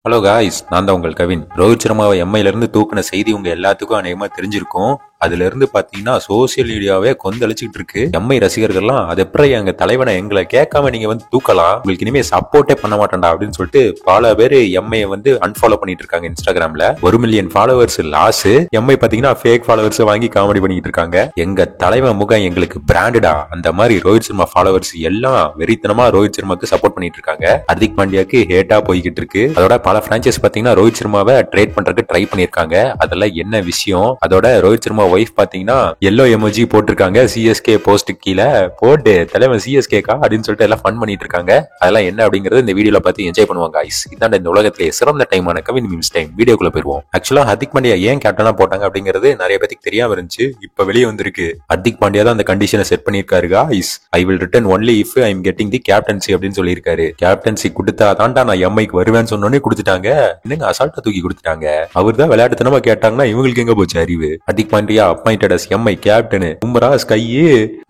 Hello guys, நான் தான் உங்கள் கவின். ரோஹித் சர்மாவை எம்ஐல இருந்து தூக்கின செய்தி உங்க எல்லாத்துக்கும் அநேகமா தெரிஞ்சிருக்கும். அதுல இருந்து பாத்தீங்கன்னா சோசியல் மீடியாவே கொந்தளிச்சுட்டு இருக்கு. எம்ஐ ரசிகர்கள்லாம் அது எப்படி எங்க தலைவனை எங்களை கேட்காம நீங்க வந்து தூக்கலாம், உங்களுக்கு இனிமே சப்போர்ட்டே பண்ண மாட்டேன்டா அப்படின்னு சொல்லிட்டு பல பேர் எம்ஐ வந்து அன்ஃபாலோ பண்ணிட்டு இருக்காங்க. இன்ஸ்டாகிராம்ல 1 மில்லியன் ஃபாலோவர்ஸ் லாஸ். எம்ஐ பாத்தீங்கன்னா ஃபேக் ஃபாலோவர்ஸ் வாங்கி காமெடி பண்ணிட்டு இருக்காங்க. எங்க தலைவன் முகம் எங்களுக்கு பிராண்டடா, அந்த மாதிரி ரோஹித் சர்மா ஃபாலோவர்ஸ் எல்லாம் வெறித்தனமா ரோஹித் சர்மாக்கு சப்போர்ட் பண்ணிட்டு இருக்காங்க. ஹர்திக் பாண்டியாக்கு ஹேட்டா போய்கிட்டு இருக்கு. அதோட பல பிரான்ச்சைஸ் பாத்தீங்கன்னா ரோஹித் சர்மாவை ட்ரேட் பண்றதுக்கு ட்ரை பண்ணிருக்காங்க. அதெல்லாம் என்ன விஷயம்? அதோட ரோஹித் சர்மா வைஃப் பாத்தீங்கன்னா எல்லோ எமோஜி போட்டிருக்காங்க. சிஎஸ்கே போஸ்ட் கீழே போட்டு தலைவன் சிஎஸ்கேக்கா அப்படின்னு சொல்லிட்டு எல்லாம் ஃபன் பண்ணிட்டு இருக்காங்க. அதெல்லாம் என்ன அப்படிங்கறது இந்த வீடியோல பார்த்து என்ஜாய் பண்ணுவாங்க guys. இதான் இந்த உலகத்திலேயே சிறந்த டைமான கவின் மீம்ஸ் டைம். வீடியோக்குள்ள போயிருவோம். ஆக்சுவலா ஹர்திக் பாண்டியா ஏன் கேப்டனா போட்டாங்க அப்படிங்கிறது நிறைய பேருக்கு தெரியாம இருந்துச்சு. இப்ப வெளியே வந்திருக்கு. ஹர்திக் பாண்டியா தான் அந்த கண்டிஷனை செட் பண்ணிருக்காரு guys. I will return only if I am getting the captaincy அப்படின்னு சொல்லியிருக்காரு. கேப்டன்சி கொடுத்தா தான்டா நான் எம்ஐக்கு வருவேன்னு சொன்னோன்னே கொடுத்துட்டாங்க. என்னங்க அசால்ட்டா தூக்கி கொடுத்துட்டாங்க. அவர் தான் விளையாட்டுத்தனமா கேட்டாங்கன்னா இவங்களுக்கு எங்க போச்சு அறிவு? Hardik Pandya appointed as MI captain. Bumrah, SKY,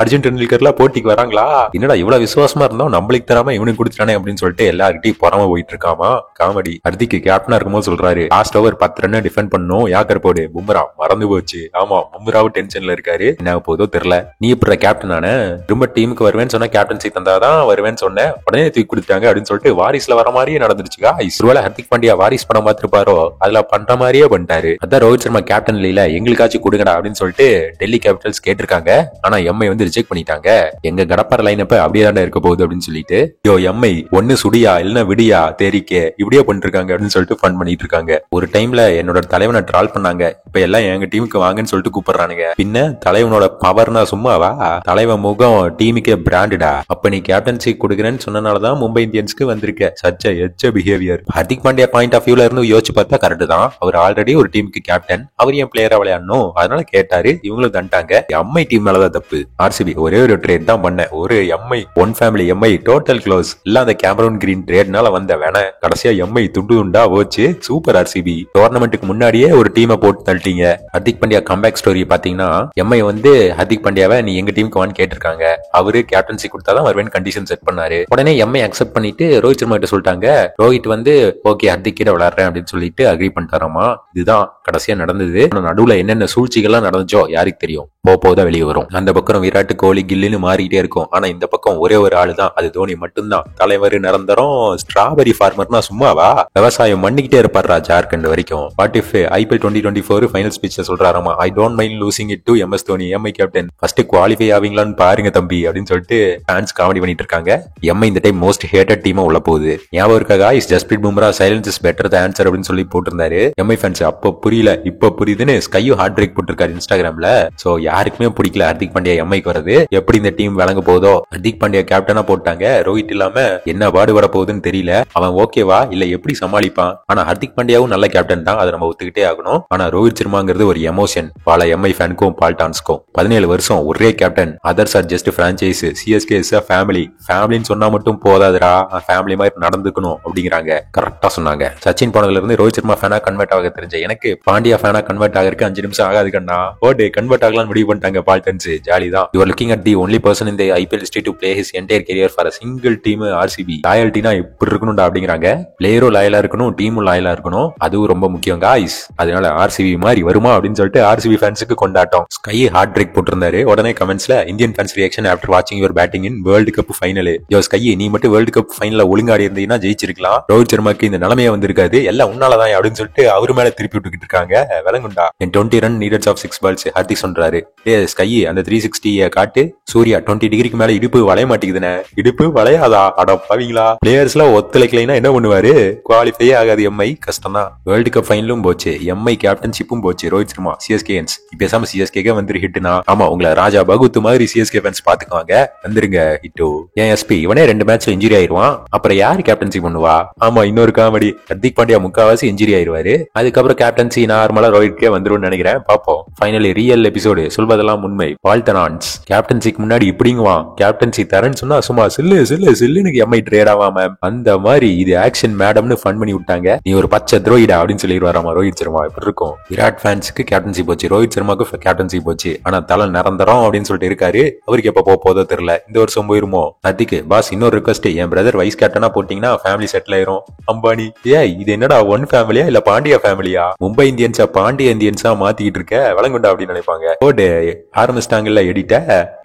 Arjun டெண்டுல்கர்லாம் போட்டிக்கு வராங்களா? என்னடா இவ்வளவு விசுவாசமா இருந்தோம், நம்மளுக்கு தராம இவனுக்கு கொடுத்துட்டானே அப்படின்னு சொல்லிட்டு எல்லார்கிட்டையும் பொறாம போயிட்டு இருக்காமா. காமெடி. ஹர்திக் கேப்டனா இருக்கும்போது சொல்றாரு, லாஸ்ட் ஓவர் 10 ரன் டிஃபெண்ட் பண்ணும், யாக்கர் போடு. பும்ரா மறந்து போச்சு. ஆமா, பும்ராவும் டென்ஷன்ல இருக்காரு. என்ன போதோ தெரியல. நீ இப்ப கேப்டன் ஆன, திரும்ப டீமுக்கு வருவேன்னு சொன்ன, கேப்டன்சி தந்தாதான் வருவேன்னு சொன்னேன், உடனே தூக்கி கொடுத்தாங்க அப்படின்னு சொல்லிட்டு வாரிசுல வர மாதிரியே நடந்துருச்சுக்கா. ஒருவேளை ஹர்திக் பாண்டியா வாரிஸ் படம் பார்த்திருப்பாரோ, அதுல பண்ற மாதிரியே பண்ணிட்டாரு. அதான் ரோஹித் சர்மா கேப்டன் இல்ல, எங்களுக்காச்சும் கொடுங்கடா அப்படின்னு சொல்லிட்டு டெல்லி கேபிட்டல்ஸ் கேட்டிருக்காங்க. ஆனா எம்ஐ வந்து ரிஜெக்ட் பண்ணிட்டாங்க. எங்க கடப்பார லைன் அப்ப அப்படியே தான் இருக்க போகுது அப்படின்னு சொல்லிட்டு, யோ எம்ஐ ஒன்னு சுடியா இல்லன்னா விடியா தேரிக்கே இப்படியே பண்ணிட்டு இருக்காங்க அப்படின்னு சொல்லிட்டு ஃபன் பண்ணிட்டு இருக்காங்க. ஒரு டைம்ல என்னோட தலைவனை ட்ரால் பண்ணாங்க, இப்ப எல்லாம் எங்க டீமுக்கு வாங்கன்னு சொல்லிட்டு கூப்பிடுறானுங்க. பின்ன தலைவனோட பவர்னா சும்மாவா? தலைவன் முகம் டீமுக்கே பிராண்டடா. அப்ப நீ கேப்டன்சி கொடுக்குறேன்னு சொன்னனாலதான் மும்பை இந்தியன்ஸ்க்கு வந்திருக்க. சச்ச எச்ச behaviour. Hardik Pandya point of வியூல இருந்து யோசிச்சு பார்த்தா கரெக்ட் தான். அவர் ஆல்ரெடி ஒரு டீமுக்கு கேப்டன், அவர் ஏன் பிளேயரா விளையாடணும், அதனால கேட்டாரு. இவங்களும் தண்டாங்க. எம்ஐ டீம் மேலதான் தப்பு. ஆர்சிபி ஒரே ஒரு ட்ரேட் தான் பண்ண. ஒரு Mi one family Mi total close எல்லாம் அந்த கேமரூன் கிரீன் ட்ரேட்னால வந்த வேண. கடைசியா எம்ஐ துண்டு துண்டா போச்சு. Super RCB. டோர்னமெண்ட்டுக்கு முன்னாடியே ஒரு டீமை போட்டு தள்ளிட்டீங்க. ஹர்திக் பாண்டியா கம்பேக் ஸ்டோரி பாத்தீங்கன்னா, எம்ஐ வந்து ஹர்திக் பாண்டியாவை நீ எங்க டீமுக்கு வான்னு கேட்டிருக்காங்க. அவரு கேப்டன்சி கொடுத்தாதான் வருவேன் கண்டிஷன் செட் பண்ணாரு. உடனே எம்ஐ அக்செப்ட் பண்ணிட்டு ரோஹித் சர்மா கிட்ட சொல்லிட்டாங்க. ரோஹித் வந்து ஓகே ஹர்திக் கிட்ட விளையாடுறேன் அப்படின்னு சொல்லிட்டு அக்ரி பண்ணிட்டாராமா. இதுதான் கடைசியா நடந்தது. நடுவுல என்னென்ன சூழ்ச்சிகள்லாம் நடந்துச்சோ யாருக்கு தெரியும். போதான் வெளியே வரும். அந்த பக்கம் விராட் கோலி கில்லுன்னு மாறிக்கிட்டே இருக்கும். ஆனா இந்த பக்கம் ஒரே ஒரு ஆளு தான், அது தோனி மட்டும்தான். தலைவர் நிரந்தரம். ஸ்ட்ராபெரி ஃபார்மர்னா சும்மாவா? விவசாயம் பண்ணிக்கிட்டே இருப்பாரா ஜார்க்கண்ட் வரைக்கும். வாட் இஃப் ஐபிஎல் 2024 ஃபைனல் ஸ்பீச்ல சொல்றாராமா, I don't mind losing it to MS Dhoni, MI captain. First qualify ஆவீங்களான்னு பாருங்க தம்பி அப்படின்னு சொல்லிட்டு ஃபேன்ஸ் காமெடி பண்ணிட்டு இருக்காங்க. எம்ஐ இந்த டைம் மோஸ்ட் ஹேட்டட் டீமா உள்ள போகுது. ஞாபகம் இருக்காக is Jasprit Bumrah silence is better the answer அப்படின்னு சொல்லி போட்டிருந்தாரு. எம்ஐ ஃபேன்ஸ் அப்போ புரியல இப்ப புரியுதுன்னு ஸ்கையும் ஹார்ட் பிரேக் போட்டிருக்காரு இன்ஸ்டாகிராம்ல. சோ யாருக்குமே பிடிக்கல ஹர்திக் பாண்டியா எம்ஐக்கு வருது. எப்படி இந்த டீம் விளங்க போதோ. ஹர்திக் பாண்டியா கேப்டனா போட்டாங்க. ரோஹித் இல்லாம என்ன பாடுபட போகுதுன்னு தெரியல. அவன் ஓகேவா இல்ல எப்படி சமாளிப்பான்? ஆனா ஹர்திக் பாண்டியாவும் நல்ல கேப்டன் தான், அதை நம்ம ஒத்துக்கிட்டே ஆகணும். ஆனா ரோஹித் சர்மாங்கிறது ஒரு எமோஷன். பல எம்ஐ ஃபேனுக்கும் பால்டான்ஸ்க்கும் 17 வருஷம் ஒரே captain. Others are just franchise. CSK is a family. ஃபேமிலின்னு சொன்னா மட்டும் போதாதுடா, ஃபேமிலி மாதிரி நடந்துக்கணும் அப்படிங்கிறாங்க. கரெக்டா சொன்னாங்க. சச்சின் போனதுல இருந்து ரோஹித் சர்மா ஃபேனா கன்வெர்ட் ஆக தெரிஞ்ச எனக்கு பாண்டியா ஃபேனா கன்வெர்ட் ஆகிறதுக்கு 5 நிமிஷம் ஆகாது கண்ணா. ஓடே கன்வெர்ட் ஆகலாம்னு முடிவு பண்ணிட்டாங்க பால்டன்ஸ். ஜாலி தான். You are looking at the only person in the IPL history to play his entire career for a single team. RCB லாயல்ட்டினா இப்படி இருக்கணும்டா அப்படிங்கிறாங்க. பிளேயரும் லாயலா இருக்கணும், டீமும் லாயலா இருக்கணும். அதுவும் ரொம்ப முக்கியம் guys. அதனால RCB மாதிரி வருமா அப்படின்னு சொல்லிட்டு RCB ஃபேன்ஸுக்கு கொண்டாட்டம். ஸ்கை ஹார்ட் பிரேக் போட்டிருந்தாரு. உடனே கமெண்ட்ஸ்ல இந்தியன் ஃபேன்ஸ் ரியாக்ஷன் ஆஃப்டர் வாட்சிங் your batting in World Cup final. Yo SKY, நீ மட்டும் வேர்ல்டு கப் ஃபைனல்ல ஒழுங்காடி இருந்தீங்கன்னா ஜெயிச்சிருக்கலாம். ரோஹித் சர்மாக்கு இந்த நிலைமையே வந்திருக்காது. எல்லாம் உன்னாலதான் அப்படின்னு சொல்லிட்டு அவரு மேல திருப்பி விட்டுக்கிட்டு இருக்காங்க. விளங்குண்டா. 20 ரன் நீடட்ஸ் ஆஃப் 6 பால்ஸ் ஹர்திக் சொல்றாரு. ஸ்கை அந்த 360 காட்டு. சூர்யா 20 டிகிரிக்கு மேல இடுப்பு வளைய மாட்டேங்குதுனே. இடுப்பு வளையாதா? அட பாவீங்களா. பிளேயர்ஸ் எல்லாம் ஒத்துழைக்கலைன்னா என்ன பண்ணுவாரு? குவாலிஃபையே ஆகாது. எம்ஐ கஷ்டம் தான். வேர்ல்டு கப் ஃபைனலும் போச்சு, எம்ஐ கேப்டன்ஷிப்பும் போச்சு. ரோஹித் சர்மா சிஎஸ்கேன்ஸ் பேசாம சிஎஸ்கே வந்துரு ஹிட்னா. ஆமா, உங்களை ராஜா பகுத் மாதிரி சிஎஸ்கே ஃபேன்ஸ் பாத்துக்குவாங்க. வந்துருங்க ஹிட்டோ. ஏன் எஸ்பி இவனே 2 மேட்ச்ல இன்ஜுரி ஆயிருவான். அப்புறம் யாரு கேப்டன்சி பண்ணுவா? ஆமா, இன்னொரு காமெடி. ஹர்திக் பாண்டியா முக்காவாசி இன்ஜுரி ஆயிருவாரு. அதுக்கப்புறம் கேப்டன்சி நார்மலா ரோஹித்கே வந்துரும் நினைக்கிறேன். பாப்போம். ஃபைனலி ரியல் எபிசோடு, சொல்வதெல்லாம் உண்மை, வாழ்த்தனான்ஸ் கேப்டன்சிக்கு முன்னாடி இப்படிங்குவான், கேப்டன்சி தரேன்னு சொன்னா சும்மா சில்லு சில்லு சில்லுன்னு எம்ஐ ட்ரேட் ஆகாம அந்த மாதிரி இது ஆக்ஷன் மேடம்னு ஃபன் பண்ணி விட்டாங்க. நீ ஒரு பச்சை துரோகிடா அப்படின்னு சொல்லிடுவாராமா ரோஹித் சர்மா. இப்படி இருக்கும். விராட் ஃபேன்ஸுக்கு கேப்டன்சி போச்சு, ரோஹித் சர்மாக்கு கேப்டன்சி போச்சு. ஆனா தலை நிரந்தரம் அப்படின்னு சொல்லிட்டு இருக்காரு. அவருக்கு எப்ப போதோ தெரியல, இந்த வருஷம் போயிருமோ. அதுக்கு பாஸ் இன்னொரு ரிக்வஸ்ட், என் பிரதர் வைஸ் கேப்டனா போட்டீங்கன்னா ஃபேமிலி செட்டில் ஆயிரும். அம்பானி இது என்னடா ஒன் ஃபேமிலியா இல்ல பாண்டியா ஃபேமிலியா? மும்பை இந்தியன்ஸா பாண்டியா இந்தியன்ஸா மாத்திக்கிட்டு இருக்க விளங்குண்டா அப்படின்னு நினைப்பாங்க. ஓடு ஆரம்பிச்சிட்டாங்கல்ல எடிட்ட.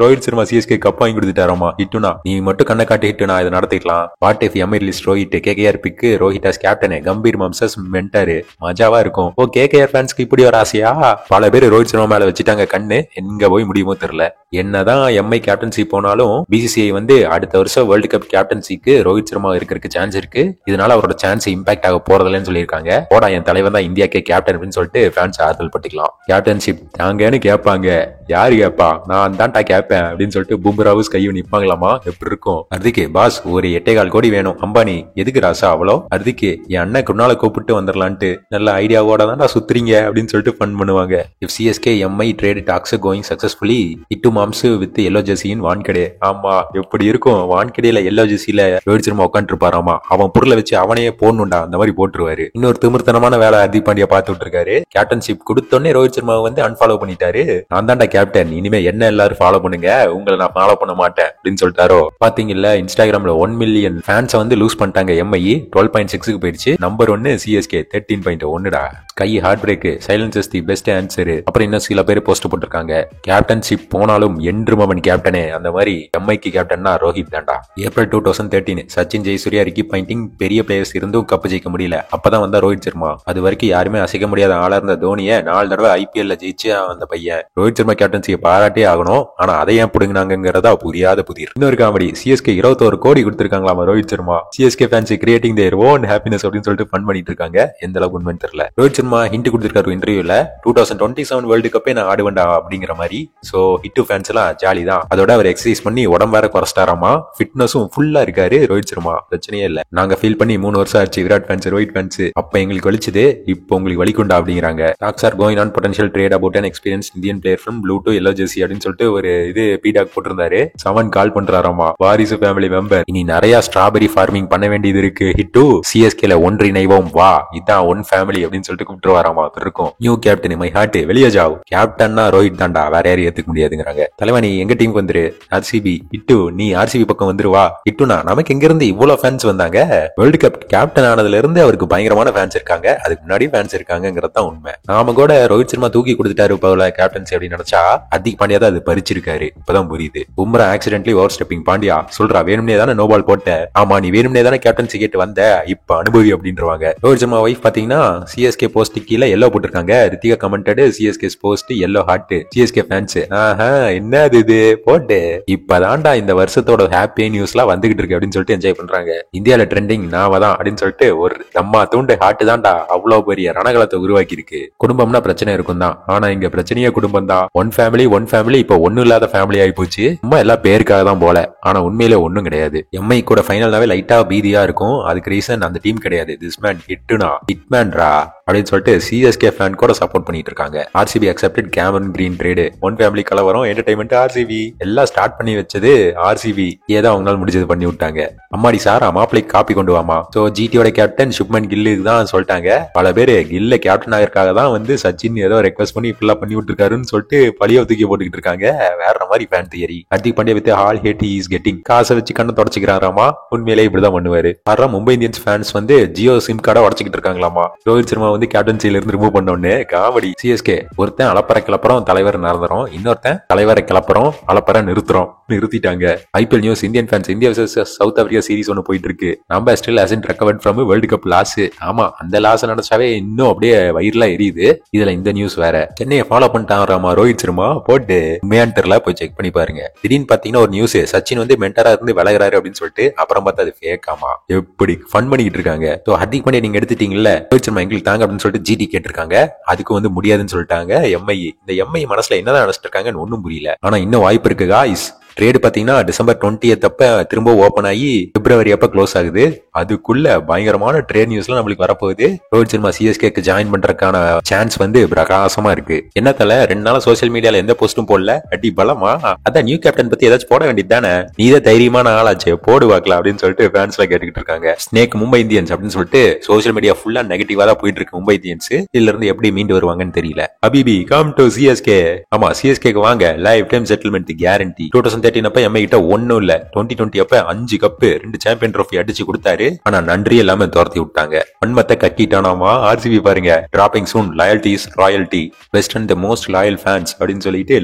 ரோஹித் சர்மா சிஎஸ்கே கப் வாங்கி கொடுத்துட்டாராமா. ஹிட்டுனா நீ மட்டும் கண்ணை காட்டி ஹிட்டு நான் இதை நடத்திக்கலாம். What if MI list Rohit, KKR pick Rohit as கேப்டனே, கம்பீர் மம்சஸ் மென்டாரு, மஜாவா இருக்கும். ஓ கேகேஆர் ஃபேன்ஸ்க்கு இப்படி ஒரு ஆசையா? பல பேர் ரோஹித் சர்மா மேல வச்சுட்டாங்க கண்ணு, எங்க போய் முடியுமோ தெரியல. என்னதான் எம்ஐ கேப்டன்சி போனாலும் பிசிசிஐ அடுத்த வருஷம் வேர்ல்டு கப் கேப்டன்சிக்கு ரோஹித் சர்மா இருக்கிறதுக்கு சான்ஸ் இருக்கு. இதனால அவரோட சான்ஸ் இம்பாக்ட் ஆக போறதில்லன்னு சொல்லியிருக்காங்க. போடா என் தலைவன் தான் இந்தியாக்கே கேப்டன் அப்படின்னு சொல்லிட்டு ஃபேன்ஸ் ஆறுதல் பட்டுக்கலாம். கேப்டன்ஷிப் தாங்கன்னு கேட்பாங்க. யாரு கேப்பா? நான் தான்டா கேட்பேன் அப்படின்னு சொல்லிட்டு பும்ராவும் கையும் நிப்பாங்களாமா. எப்படி இருக்கும்? அதுக்கு பாஸ் ஒரு 8.25 கோடி வேணும். அம்பானி எதுக்கு ராசா அவ்வளோ? அதுக்கு என் அண்ணன் குருநாளை கூப்பிட்டு வந்துடலான்ட்டு நல்ல ஐடியாவோட தான்டா சுத்துறீங்க அப்படின்னு சொல்லிட்டு ஃபன் பண்ணுவாங்க. If CSK MI trade talks going successfully it moms with yellow ஜெர்சியின் வான்கடே. ஆமா எப்படி இருக்கும்? வான்கடையில எல்லோ ஜெர்சியில ரோஹித் சர்மா உட்காந்து இருப்பாராமா. அவன் பொருளை வச்சு அவனையே போடணும்டா அந்த மாதிரி போட்டுருவாரு. இன்னொரு திமிர்த்தனமான வேலை ஹர்திக் பாண்டியா பார்த்து விட்டுருக்காரு. கேப்டன்ஷிப் கொடுத்தோன்னே ரோஹித் சர்மா அன்ஃபாலோ பண்ணிட்டாரு. நான் தான்டா கேப்டன், இனிமே என்ன எல்லாரும் ஃபாலோ பண்ணுங்க, உங்களை நான் ஃபாலோ பண்ண மாட்டேன் அப்படின்னு சொல்லிட்டாரோ. பாத்தீங்கல்ல இன்ஸ்டாகிராம்ல 1 மில்லியன் ஃபேன்ஸை லூஸ் பண்ணிட்டாங்க. எம்ஐ 12.6க்கு போயிடுச்சு. நம்பர் 1 சிஎஸ்கே 13.1டா. கை heartbreak, silence is the best answer. அப்புறம் இன்னும் சில பேர் போஸ்ட் போட்டிருக்காங்க, கேப்டன்ஷிப் போனாலும் என்றும் அவன் கேப்டனே. அந்த மாதிரி எம்ஐக்கு கேப்டன்னா ரோஹித் தான்டா. April 2013 Sachin, Jayasuriya, Ricky Ponting பெரிய பிளேயர்ஸ் இருந்தும் கப்பு ஜெயிக்க முடியல. அப்பதான் வந்தா ரோஹித் சர்மா. அது வரைக்கும் யாருமே அசைக்க முடியாத ஆளா இருந்த தோனியை 4 தடவை ஐபிஎல்ல ஜெயிச்சு அந்த பையன். ரோஹித் சர்மா கேப்டன்சியை பாராட்டே ஆகணும். ஆனா அதை ஏன் புடுங்கினாங்கிறதா புரியாத புதிர். இன்னொரு காமெடி, சிஎஸ்கே 21 கோடி கொடுத்திருக்காங்களாமா Rohit Sharma. CSK fans creating their own happiness அப்படின்னு சொல்லிட்டு ஃபன் பண்ணிட்டு இருக்காங்க. எந்த அளவுக்கு உண்மைன்னு தெரியல. ரோஹித் சர்மா ஹிண்ட் கொடுத்திருக்காரு இன்டர்வியூல, 2027 வேர்ல்டு கப்பே நான் ஆடுவேண்டா அப்படிங்கிற மாதிரி. சோ ஹிட்டு ஃபேன்ஸ் எல்லாம் ஜாலி தான். அதோட அவர் எக்ஸசைஸ் பண்ணி உடம்பு வேற குறைச்சிட்டாராமா. ஃபிட்னஸும் ஃபுல்லா இருக்காரு ரோஹித் சர்மா. பிரச்சனையே இல்ல. நாங்க ஃபீல் பண்ணி 3 வருஷம் ஆச்சு விராட் ஃபேன்ஸ் ரோஹித் ஃபேன்ஸ். அப்ப எங்களுக்கு வலிச்சது, இப்போ உங்களுக்கு வலிக்குண்டா அப்படிங்கிறாங்க. Talks are going on potential trade about an experience Indian player from blue to yellow jersey அப்படின்னு சொல்லிட்டு ஒரு இது பீடாக் போட்டிருந்தாரு. சவன் கால் பண்றாராமா, வாரிசு ஃபேமிலி மெம்பர். இனி நிறைய ஸ்ட்ராபெரி ஃபார்மிங் பண்ண வேண்டியது இருக்கு. ஹிட்டு சிஎஸ்கேல ஒன்றிணைவோம் வா, இதான் ஒன் ஃபேமிலி அப்படின்னு சொல்லிட்டு கூப்பிட்டு வராமா. இருக்கும் நியூ கேப்டன் மை ஹார்ட் வெளியே ஜாவ். கேப்டன்னா ரோஹித் தாண்டா, வேற யாரும் ஏத்துக்க முடியாதுங்கிறாங்க. தலைவா நீ எங்க டீமுக்கு வந்துரு. ஆர்சிபி இட்டு நீ ஆர்சிபி பக்கம் வந்துருவா. இட்டுனா நமக்கு எங்க இருந்து இவ்வளவு ஃபேன்ஸ் வந்தாங்க? வேர்ல்டு கப் கேப்டன் ஆனதுல இருந்து அவருக்கு பயங்கரமான ஃபேன்ஸ் இருக்காங்க. அதுக்கு முன்னாடி ஃபேன்ஸ் இருக்காங்கிறது தான் உண்மை. நாம கூட ரோஹித் சர்மா தூக்கி கொடுத்துட்டாரு போல கேப்டன்சி அப்படின்னு நினைச்சா ஹர்திக் பாண்டியா தான் அது பறிச்சிருக்காரு. இப்பதான் புரியுது. Bumrah accidentally over stepping. Pandya சொல்றா வேணும்னே தானே நோ பால் போட்ட. ஆமா நீ வேணும்னே தானே கேப்டன்சி கேட்டு வந்த, இப்ப அனுபவி அப்படின்றவாங்க. ரோஹித் சர்மா வைஃப் பாத்தீங்கன்னா சிஎஸ்கே போஸ்ட் கீழே எல்லோ போட்டிருக்காங்க. Ritika commented CSK post yellow heart. CSK fans என்ன இது போட்டு இப்பதான்டா இந்த வருஷத்தோட ஹாப்பி நியூஸ்லாம் வந்துகிட்டு இருக்கு அப்படின்னு சொல்லிட்டு என்ஜாய் பண்றாங்க. இந்தியால ட்ரெண்டிங் நாம தான் அப்படின்னு சொல்லிட்டு ஒரு தம்மா தூண்டு ஹார்ட் தான்டா அவ்வளவு பெரிய ரணகலத்தை உருவாக்கி இருக்கு. குடும்பம்னா பிரச்சனை இருக்கும் தான், ஆனா இங்க பிரச்சனையே குடும்பம் தான். ஒன் ஃபேமிலி இப்ப ஒன்னும் இல்லாத ஃபேமிலி ஆகி போச்சு. சும்மா எல்லாம் பேருக்காக தான் போல, ஆனா உண்மையிலே ஒன்னும் கிடையாது. எம்ஐ கூட ஃபைனல்னாவே லைட்டா பீதியா இருக்கும். அதுக்கு ரீசன் அந்த டீம் கிடையாது. திஸ் மேன் ஹிட்மேன்ரா அப்படின்னு சொல்லிட்டு சிஎஸ்கே ஃபேன் கூட சப்போர்ட் பண்ணிட்டு இருக்காங்க. RCB accepted Cameron green trade. One family கலவரம், என்டர்டைன்மெண்ட் ஆர்சிபி எல்லாம் ஸ்டார்ட் பண்ணி வச்சது ஆர்சிபி. ஏதோ அவங்களால முடிஞ்சது பண்ணி விட்டாங்க. அம்மாடி சாரா மாப்பிளைக்கு காப்பி கொண்டு வாமா. சோ ஜிடியோட கேப்டன் சுப்மன் கில்லு தான் சொல்லிட்டாங்க. பல பேரு கில்ல கேப்டன் ஆகிறதுக்காக தான் சச்சின் ஏதோ ரெக்வஸ்ட் பண்ணி ஃபுல்லா பண்ணி விட்டுருக்காருன்னு சொல்லிட்டு பழிய தூக்கி போட்டுக்கிட்டு இருக்காங்க. வேற மாதிரி fan theory. Hardik Pandya with all hate he is getting. காசை வச்சு கண்ணை தொடச்சிக்கிறாராமா. உண்மையிலே இப்படிதான் பண்ணுவாரு. ஆனா Mumbai Indians fans Jio SIM கார்டை உடச்சிக்கிட்டு இருக்காங்களாமா. ரோஹித் சர்மா கேப்டன்சில இருந்து ரிமூவ் பண்ணோன்னு காமெடி. சிஎஸ்கே ஒருத்தன் அளப்பற கிளப்புறோம் தலைவர் நடந்துரும், இன்னொருத்தன் தலைவரை கிளப்புறோம் அளப்பற நிறுத்திட்டாங்க. IPL news, Indian fans India versus South Africa series ஒன்னு போயிட்டு இருக்கு. நம்ம still hasn't recovered from World Cup loss. ஆமா அந்த லாஸ் நினைச்சாவே இன்னும் அப்படியே வயிறுலாம் எரியுது. இதுல இந்த நியூஸ் வேற. சென்னையை ஃபாலோ பண்ணிட்டாராமா ரோஹித் சர்மா. போட்டு உண்மையான்னு தெரியல, போய் செக் பண்ணி பாருங்க. திடீர்னு பாத்தீங்கன்னா ஒரு நியூஸ், சச்சின் மென்டரா இருந்து விலகிறாரு அப்படின்னு சொல்லிட்டு. அப்புறம் பார்த்தா அது ஃபேக்காமா. எப்படி ஃபன் பண்ணிட்டு இருக்காங்க. ஹர்திக் பாண்டியா நீங்க எடுத்துட்டீங்கல்ல, ரோஹித் சர்மா எங்களுக்கு தாங்க அப்படின்னு சொல்லிட்டு ஜிடி கேட்டிருக்காங்க. அதுக்கு முடியாதுன்னு சொல்லிட்டாங்க எம்ஐ. இந்த எம்ஐ மனசுல என்னதான் நினைச்சிட்டு இருக்காங்கன்னு ஒன்னும் புரியல. ஆனா இன்னும் வாய்ப்பு இருக்கு காய்ஸ். ட்ரேடு பாத்தீங்கன்னா டிசம்பர் 20th அப்ப திரும்ப ஓபன் ஆகி பிப்ரவரி அப்ப க்ளோஸ் ஆகுது. அதுக்குள்ள பயங்கரமான ட்ரேட் நியூஸ்லாம் நம்மளுக்கு வரப்போகுது. ரோஹித் சர்மா சிஎஸ்கேக்கு ஜாயின் பண்றதுக்கான சான்ஸ் வந்து பிரகாசமா இருக்கு. என்ன தல 2 நாள் சோசியல் மீடியால எந்த போஸ்டும் போடல, அடி பலமா? அதான் நியூ கேப்டன் பத்தி ஏதாச்சும் போட வேண்டியது தானே, நீதான் தைரியமான ஆளாச்சே போடு வாக்கலாம் அப்படின்னு சொல்லிட்டு ஃபேன்ஸ்ல கேட்டுக்கிட்டு இருக்காங்க. ஸ்னேக் மும்பை இந்தியன்ஸ் அப்படின்னு சொல்லிட்டு சோசியல் மீடியா ஃபுல்லா நெகட்டிவா தான் போயிட்டு இருக்கு மும்பை இந்தியன்ஸ். இதுல இருந்து எப்படி மீண்டு வருவாங்கன்னு தெரியல. அபிபி கம் டு சிஎஸ்கே. ஆமா சிஎஸ்கேக்கு வாங்க, லைஃப் டைம் செட்டில்மெண்ட் கேரண்டி. 2013 அப்ப எம்ஐ கிட்ட ஒன்னும் இல்ல, 2020 அப்ப 5 கப்பு 2 சாம்பியன் ட்ரோஃபி அடிச்சு கொடுத்தாரு. ஆனா நன்றி எல்லாமே துரத்தி விட்டாங்க. வன்மத்தை கக்கிட்டானாமா ஆர்சிபி பாருங்க. Dropping soon, loyalty is royalty, best and the most loyal fans அப்படின்னு சொல்லிட்டு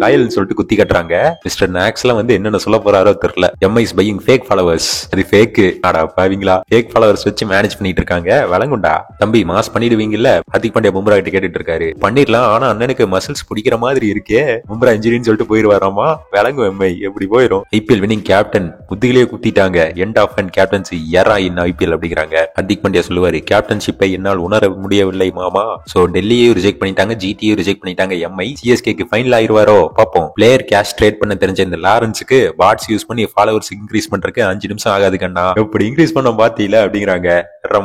லாயல் சொல்லிட்டு குத்தி கட்டுறாங்க. மிஸ்டர் நாக்ஸ்லாம் வந்து என்னென்ன சொல்ல போறாரோ தெரியல. Mi is buying fake followers. அது ஃபேக் ஆடா பாவீங்களா, ஃபேக் ஃபாலோவர்ஸ் வச்சு மேனேஜ் பண்ணிட்டு இருக்காங்க. வழங்குண்டா தம்பி, மாஸ் பண்ணிடுவீங்கல்ல. ஹர்திக் பாண்டியா பும்ரா கிட்ட கேட்டுட்டு இருக்காரு. பண்ணிடலாம், ஆனா அண்ணனுக்கு மசில்ஸ் பிடிக்கிற மாதிரி இருக்கே, பும்ரா இன்ஜுரின்னு சொல்லிட்டு போயிருவாராமா. விளங்கும் எம்ஐ எப்படி போயிரும். ஐபிஎல் வினிங் கேப்டன் முதுகிலே குத்திட்டாங்க. End of and captaincy era in IPL அப்படிங்கிறாங்க. ஹர்திக் பாண்டியா சொல்லுவாரு, கேப்டன்ஷிப்பை என்னால் உணர முடியவில்லை மாமா. சோ டெல்லியையும் ரிஜெக்ட் பண்ணிட்டாங்க, ஜிடியும் ரிஜெக்ட் பண்ணிட்டாங்க. எம்ஐ சிஎஸ்கேக்கு ஃபைனல் ஆயிருவாரோ பாப்போம். பிளேயர் கேஷ் ட்ரேட் பண்ண தெரிஞ்ச இந்த லாரன்ஸுக்கு பாட்ஸ் யூஸ் பண்ணி ஃபாலோவர்ஸ் இன்க்ரீஸ் பண்றதுக்கு 5 நிமிஷம் ஆகாது கண்ணா. எப்படி இன்க்ரீஸ் பண்ண பாத்தீல அப்படிங்கிறாங்க.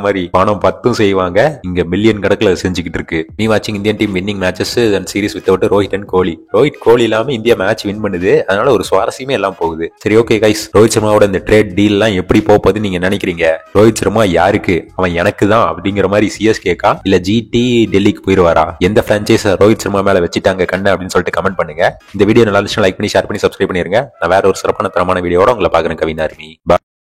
மாதிரி பணம் 10 செய்வாங்க, இங்க மில்லியன் கணக்குல செஞ்சுக்கிட்டு இருக்கு. நீ வாட்சிங் Indian team winning matches and series without Rohit and Kohli. Rohit Kohli இல்லாம இந்தியா மேட்ச் வின் பண்ணுது, அதனால ஒரு சுவாரஸ்யமே எல்லாம் போகுது. சரி ஓகே கைஸ், ரோஹித் சர்மாவோட இந்த ட்ரேட் டீல் எல்லாம் எப்படி போகுது நீங்க நினைக்கிறீங்க? ரோஹித் சர்மா யாருக்கு, அவன் எனக்கு தான் அப்படிங்கிற மாதிரி சிஎஸ்கேக்கா இல்ல ஜிடி டெல்லிக்கு போயிருவாரா? எந்த பிரான்சைஸ் ரோஹித் சர்மா மேல வச்சுட்டாங்க கண்ணு அப்படின்னு சொல்லிட்டு கமெண்ட் பண்ணுங்க. இந்த வீடியோ நல்லா இருந்துச்சுன்னா லைக் பண்ணி ஷேர் பண்ணி சப்ஸ்கிரைப் பண்ணிருங்க. நான் வேற ஒரு சிறப்பான தரமான வீடியோட உங்களை பாக்குறேன். கவின் ஆர்மி.